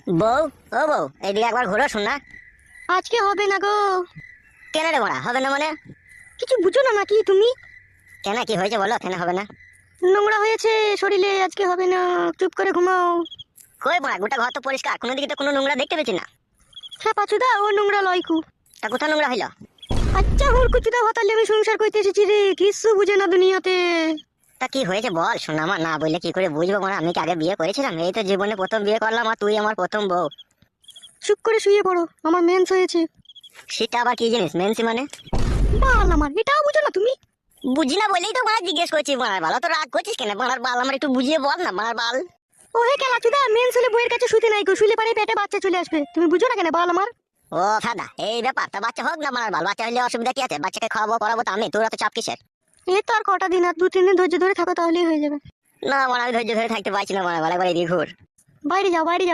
বউ, ও বউ, এইদিকে একবার ঘুরো শোন না। আজকে হবে না গো। কেন রে বড়া, হবে না মানে? কিছু বুঝো না নাকি তুমি? কেন, কি হয়েছে বলো, কেন হবে না? নোংরা হয়েছে শরীরে, আজকে হবে না। চুপ করে ঘুমাও। কই বড়া, গোটা ঘর তো পরিষ্কার, কোনো দিকে তো কোনো নোংরা দেখতে পেয়েছি না। হ্যাঁ পাচুদা, ও নোংরা লয়কু। তা কোথাও নোংরা হইলো? আচ্ছা হুর কুচুদা হতালে আমি সংসার করতে এসেছি রে, কিছু বুঝে না দুনিয়াতে। তা কি হয়েছে বল শোনা, আমার না বললে কি করে বুঝবো? মানে আমি কি আগে বিয়ে করেছিলাম? এই তো জীবনে প্রথম বিয়ে করলাম, আর তুই আমার প্রথম বউ। চুপ করে শুয়ে পড়ো, আমার মেন্স হয়েছে। সেটা আবার কি জিনিস, মেনসি মানে? বাল আমার, এটাও বুঝো না তুমি? বুঝি না বলেই তো মানে জিজ্ঞেস করছি। মারার বাল তো রাগ করছিস কেন? মারার বাল আমার একটু বুঝিয়ে বল না, মারার বাল। ও হে কেলাচুদা, মেন্স হলে বইয়ের কাছে শুতে নাই গো, শুলে পারে পেটে বাচ্চা চলে আসবে, তুমি বুঝো না কেন বাল আমার? ও ফাদা, এই ব্যাপার। তা বাচ্চা হোক না মারার বাল, বাচ্চা হলে অসুবিধা কি আছে? বাচ্চাকে খাওয়াবো পড়াবো তো আমি, তোর এত চাপ কিসের? এই তো আর কটা দিন, আর 2-3 দিন ধৈর্য ধরে থাকো তাহলেই হয়ে যাবে। না মানে আমি ধৈর্য ধরে থাকতে পারছি না, মারার বাল একবার এদিকে ঘুর। বাইরে যাও, বাইরে যাও।